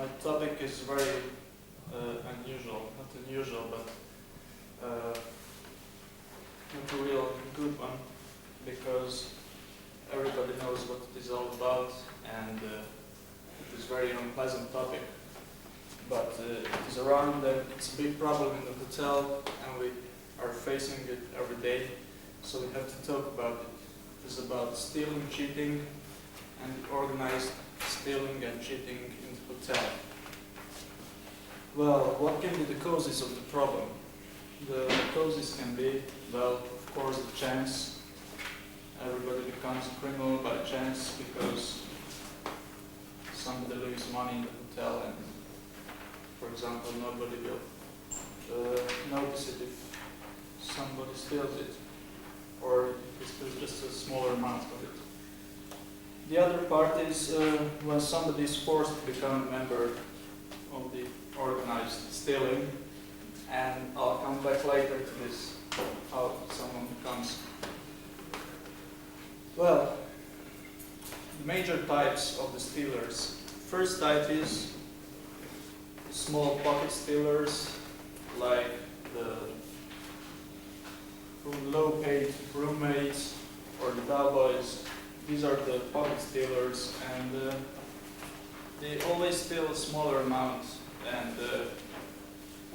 My topic is very unusual, not unusual, but not a real good one, because everybody knows what it is all about, and it is a very unpleasant topic. But it is around, and it's a big problem in the hotel, and we are facing it every day, so we have to talk about it. It is about stealing, cheating, and organized stealing and cheating in the hotel. Well, what can be the causes of the problem? The causes can be, well, of course, the chance. Everybody becomes a criminal by chance because somebody leaves money in the hotel, and, for example, nobody will notice it if somebody steals it, or if it's just a smaller amount of it. The other part is when somebody is forced to become a member of the organized stealing, and I'll come back later to this, how someone becomes. Well, the major types of the stealers. First type is small pocket stealers, like the low-paid roommates or the bellboys. These are the pocket stealers, and they always steal a smaller amount, and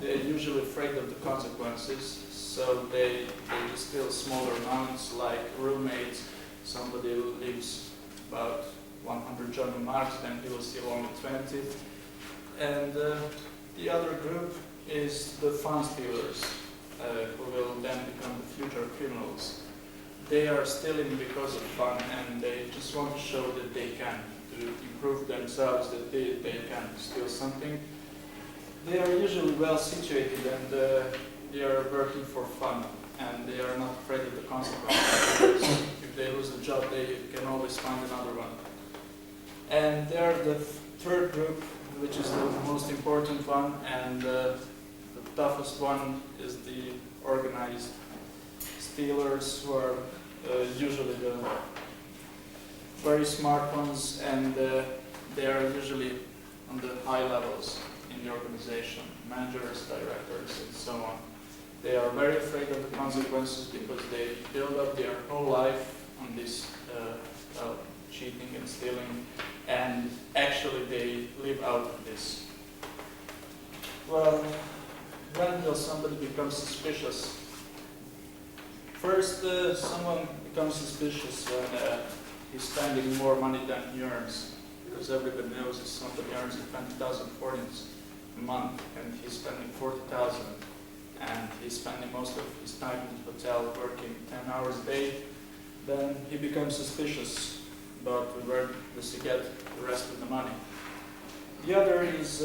they're usually afraid of the consequences, so they just steal smaller amounts, like roommates. Somebody leaves about 100 German marks, then he will steal only 20. And the other group is the fun stealers, who will then become the future criminals. They are stealing because of fun, and they just want to show that they can, to improve themselves, that they can steal something. They are usually well situated, and they are working for fun, and they are not afraid of the consequences, because if they lose the job, they can always find another one. And they are the third group, which is the most important one, and the toughest one is the organized stealers, who are usually the very smart ones, and they are usually on the high levels in the organization, managers, directors, and so on. They are very afraid of the consequences because they build up their whole life on this cheating and stealing, and actually they live out of this. Well, when will somebody become suspicious? First, someone becomes suspicious when he's spending more money than he earns, because everybody knows if somebody earns 20,000 forints a month and he's spending 40,000, and he's spending most of his time in the hotel working 10 hours a day, then he becomes suspicious about where does he get the rest of the money. The other is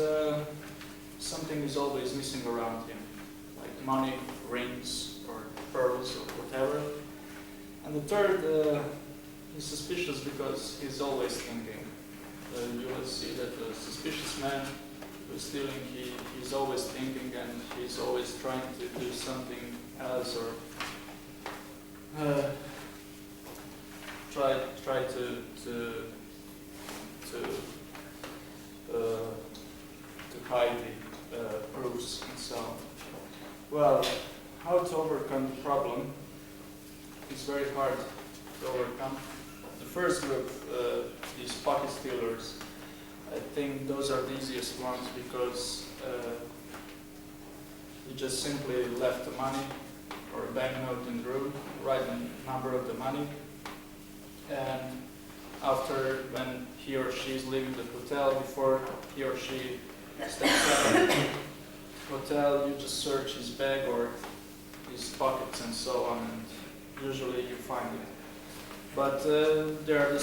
something is always missing around him, like money, rings, or pearls, or whatever. And the third is suspicious because he's always thinking. You will see that the suspicious man who's stealing, he's always thinking, and he's always trying to do something else, or try to hide the proofs and so on. Well, how to overcome the problem is very hard to overcome. The first group, these pocket stealers, I think those are the easiest ones, because you just simply left the money or a banknote in the room, write the number of the money, and after, when he or she is leaving the hotel, before he or she steps out of the hotel, you just search his bag or his pockets and so on, and usually you find it. But there are the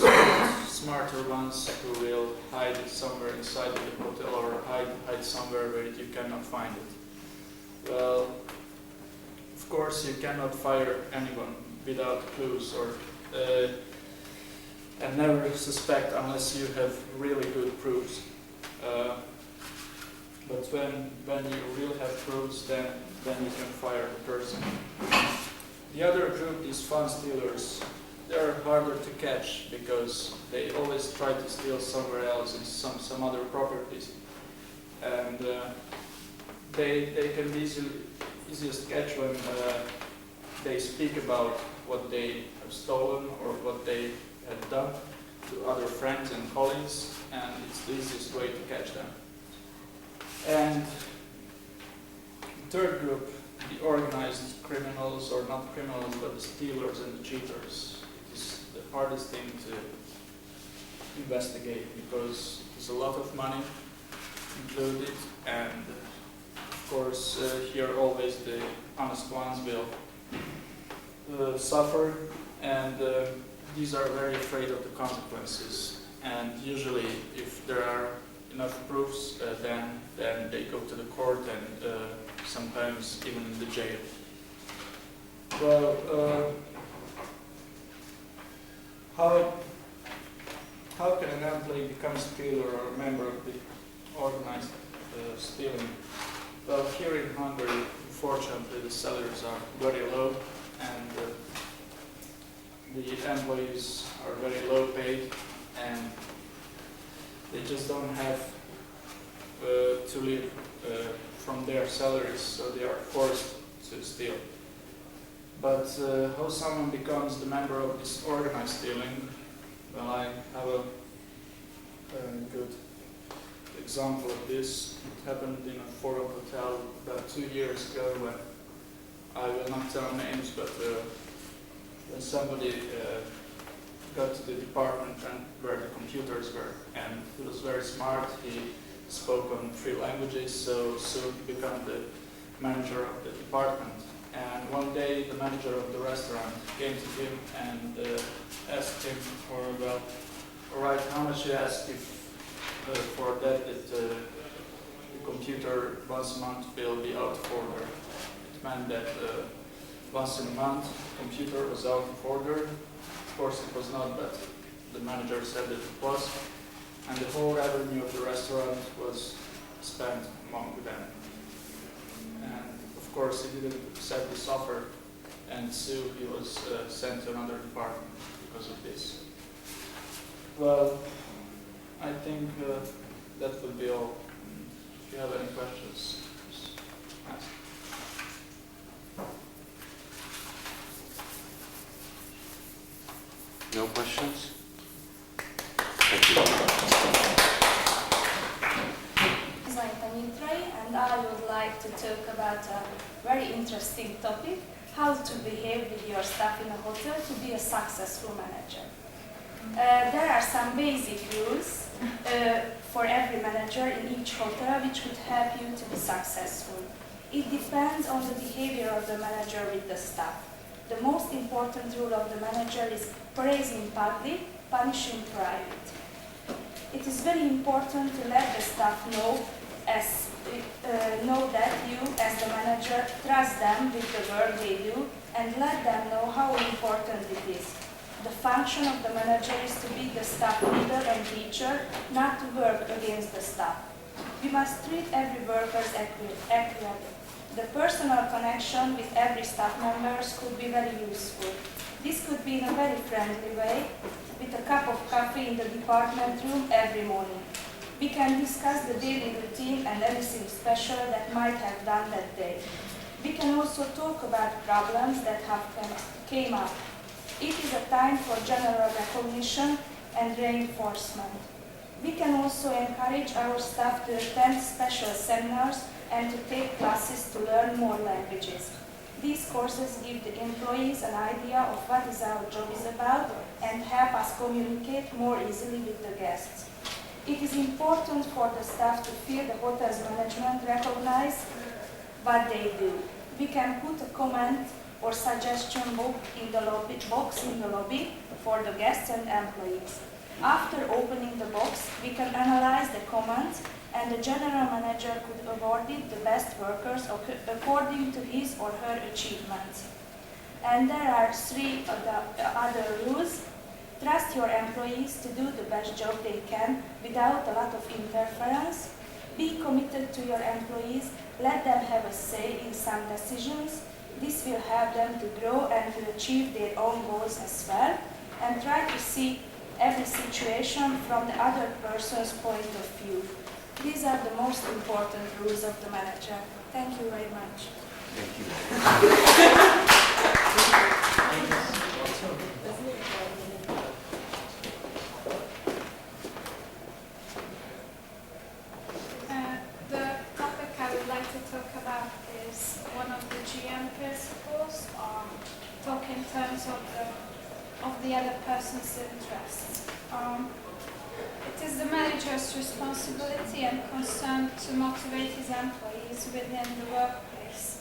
smarter ones who will hide it somewhere inside of the hotel, or hide somewhere where you cannot find it. Well, of course you cannot fire anyone without clues, or and never suspect unless you have really good proofs. But when you really have proofs, then you can fire the person. The other group, these fun stealers, they're harder to catch because they always try to steal somewhere else in some other properties. and they can be easiest catch when they speak about what they have stolen or what they have done to other friends and colleagues, and it's the easiest way to catch them. And the third group, the organized criminals, or not criminals, but the stealers and the cheaters. It is the hardest thing to investigate because there's a lot of money included, and of course here always the honest ones will suffer, and these are very afraid of the consequences. And usually, if there are enough proofs, then they go to the court and sometimes even in the jail. Well, how can an employee become a stealer or a member of the organized stealing? Well, here in Hungary, unfortunately, the salaries are very low, and the employees are very low paid, and they just don't have to live from their salaries, so they are forced to steal. But how someone becomes the member of this organized stealing? Well, I have a good example of this. It happened in a foreign hotel about 2 years ago when, I will not tell names, but when somebody got to the department and where the computers were, and he was very smart. He spoke on 3 languages, so he became the manager of the department. And one day the manager of the restaurant came to him and asked him for, well, all right, how much you ask if for that the computer once a month will be out of order. It meant that once in a month the computer was out of order. Of course it was not, but the manager said that it was. And the whole revenue of the restaurant was spent among them. And of course he didn't accept this offer, and so he was sent to another department because of this. Well, I think that would be all. If you have any questions, just ask. No questions? Thank you. And I would like to talk about a very interesting topic, how to behave with your staff in a hotel to be a successful manager. There are some basic rules for every manager in each hotel which would help you to be successful. It depends on the behavior of the manager with the staff. The most important rule of the manager is praise in public, punish in private. It is very important to let the staff know that you, as the manager, trust them with the work they do and let them know how important it is. The function of the manager is to be the staff leader and teacher, not to work against the staff. We must treat every worker equally. The personal connection with every staff member could be very useful. This could be in a very friendly way, with a cup of coffee in the department room every morning. We can discuss the daily routine and anything special that might have done that day. We can also talk about problems that have came up. It is a time for general recognition and reinforcement. We can also encourage our staff to attend special seminars and to take classes to learn more languages. These courses give the employees an idea of what our job is about and help us communicate more easily with the guests. It is important for the staff to feel the hotel's management recognize what they do. We can put a comment or suggestion box in the lobby for the guests and employees. After opening the box, we can analyze the comments, and the general manager could award it the best workers according to his or her achievements. And there are 3 other rules. Trust your employees to do the best job they can without a lot of interference. Be committed to your employees. Let them have a say in some decisions. This will help them to grow and to achieve their own goals as well. And try to see every situation from the other person's point of view. These are the most important rules of the manager. Thank you very much. Thank you. The topic I would like to talk about is one of the GM principles, talk in terms of the other person's interests. It is the manager's responsibility and concern to motivate his employees within the workplace.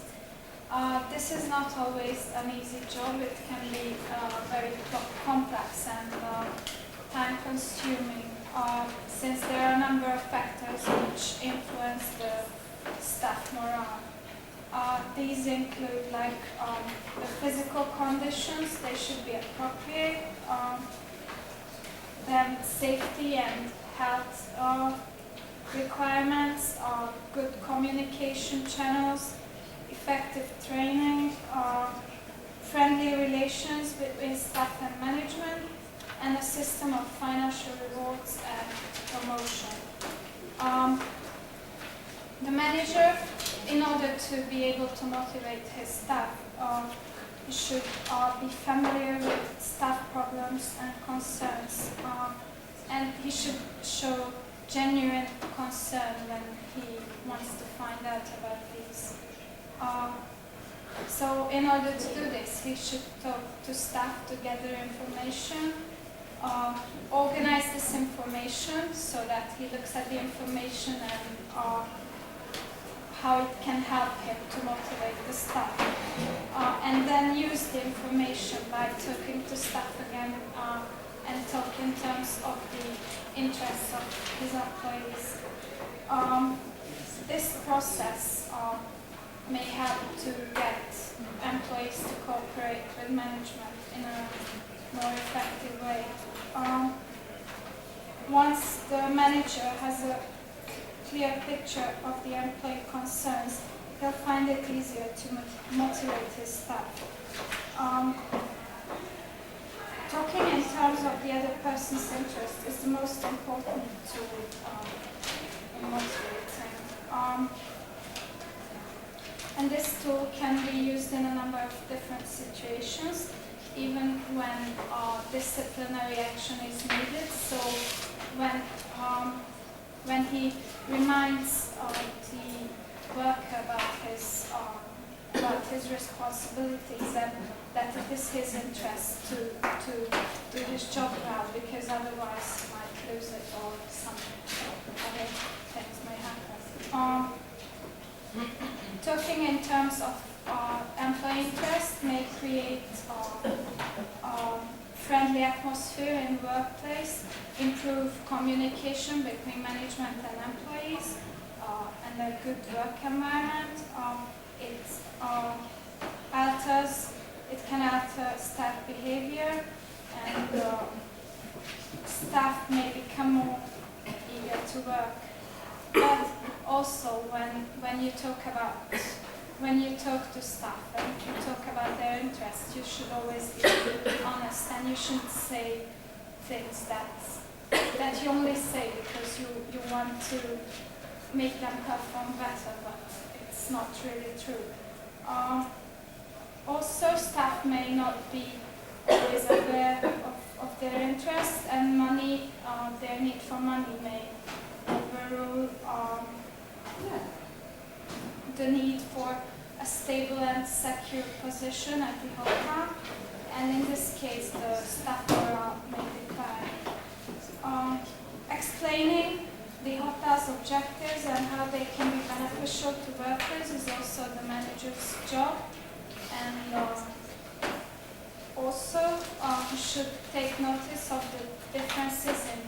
This is not always an easy job. It can be very complex and time-consuming, since there are a number of factors which influence the staff morale. These include the physical conditions, they should be appropriate, then safety and health requirements, good communication channels, effective training, friendly relations between staff and management, and a system of financial rewards and promotion. The manager, in order to be able to motivate his staff, he should be familiar with staff problems and concerns, and he should show genuine concern when he wants to find out about these. So in order to do this, he should talk to staff to gather information, organize this information so that he looks at the information and how it can help him to motivate the staff. And then use the information by talking to staff again and talk in terms of the interests of his employees. This process may help to get employees to cooperate with management in a more effective way. Once the manager has a clear picture of the employee concerns, he'll find it easier to motivate his staff. Talking in terms of the other person's interest is the most important tool in motivating. And this tool can be used in a number of different situations, even when disciplinary action is needed. So when he reminds the worker about his responsibilities and that it is his interest to do his job well, because otherwise he might lose it or some other things may happen. Talking in terms of employee interest may create friendly atmosphere in the workplace, improve communication between management and employees, and a good work environment. It can alter staff behavior, and staff may become more eager to work. But also, when you talk to staff and you talk about their interests, you should always be honest, and you shouldn't say things that you only say because you want to make them perform better, but it's not really true. Also, staff may not be always aware of their interests, and their need for money may overrule the need for a stable and secure position at the hotel, and in this case the staff morale may decline. Explaining the hotel's objectives and how they can be beneficial to workers is also the manager's job, and also you should take notice of the differences in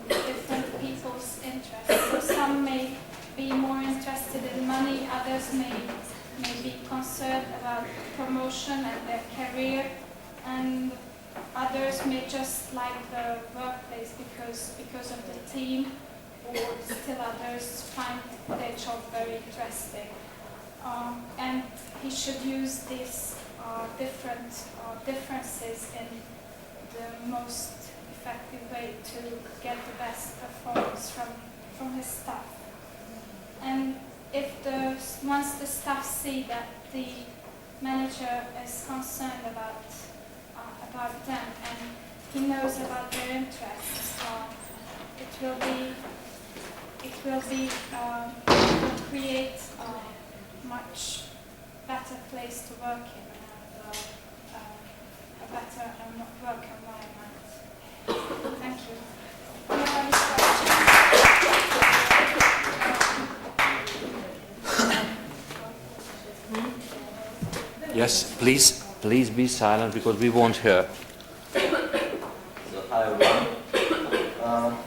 different people's interests. So some may be more interested in money, others may be concerned about promotion and their career, and others may just like the workplace because of the team, or still others find their job very interesting. And he should use these different differences in the most effective way to get the best performance from his staff. see that the manager is concerned about them and he knows about their interests. It will create a much better place to work in and a better work environment. Thank you. Yes, please be silent because we won't hear. So, hi everyone.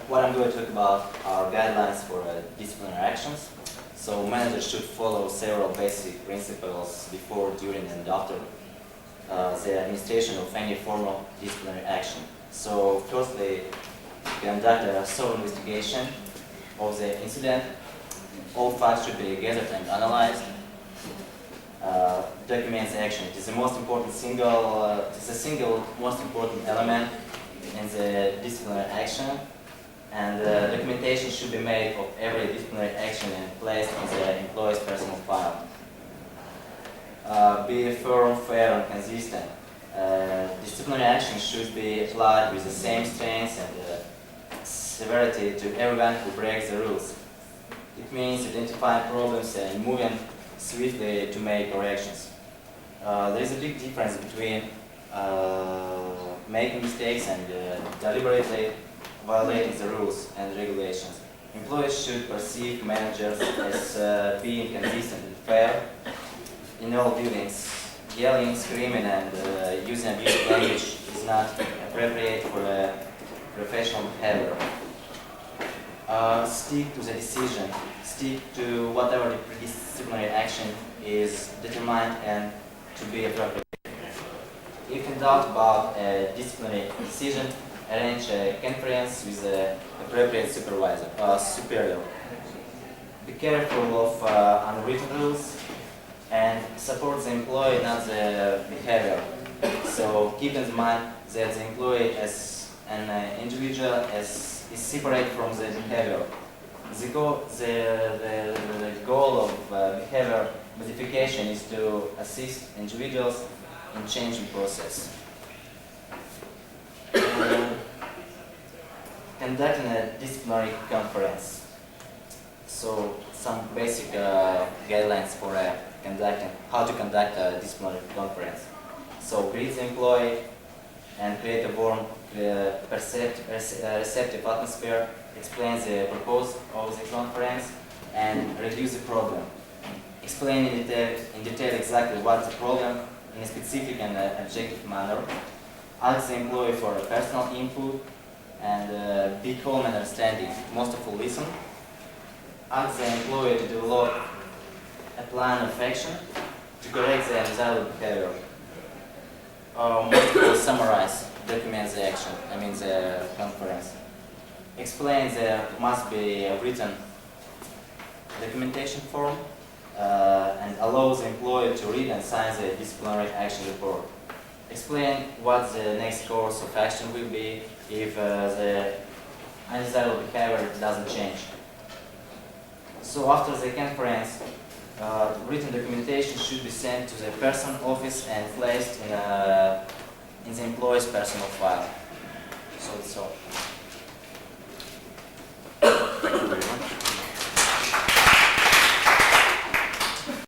What I'm going to talk about are guidelines for disciplinary actions. So managers should follow several basic principles before, during and after the administration of any formal disciplinary action. So firstly, conduct a thorough investigation of the incident. All facts should be gathered and analyzed. Document the action. It is the most important single most important element in the disciplinary action, and documentation should be made of every disciplinary action and placed in the employee's personal file. Be firm, fair, and consistent. Disciplinary action should be applied with the same strength and severity to everyone who breaks the rules. It means identifying problems and moving swiftly to make corrections. There is a big difference between making mistakes and deliberately violating the rules and regulations. Employees should perceive managers as being consistent and fair in all dealings. Yelling, screaming, and using abusive language is not appropriate for professional behavior. Stick to the decision. Stick to whatever the disciplinary action is determined and to be appropriate. If in doubt about a disciplinary decision, arrange a conference with the appropriate superior. Be careful of unwritten rules and support the employee, not the behavior. So keep in mind that the employee as an individual is separate from the behavior. The goal of behavior modification is to assist individuals in changing process. Conducting a disciplinary conference. So some basic guidelines for how to conduct a disciplinary conference. So greet the employee and create a warm, receptive atmosphere. Explain the purpose of the conference and reduce the problem. Explain in detail exactly what's the problem in a specific and objective manner. Ask the employee for personal input and be calm and understanding. Most of all, listen. Ask the employee to develop a plan of action to correct the undesirable behavior. Most of all, summarize, document the action, the conference. Explain there must be a written documentation form and allow the employee to read and sign the disciplinary action report. Explain what the next course of action will be if the undesirable behavior doesn't change. So after the conference, written documentation should be sent to the person office and placed in the employee's personal file. So that's all.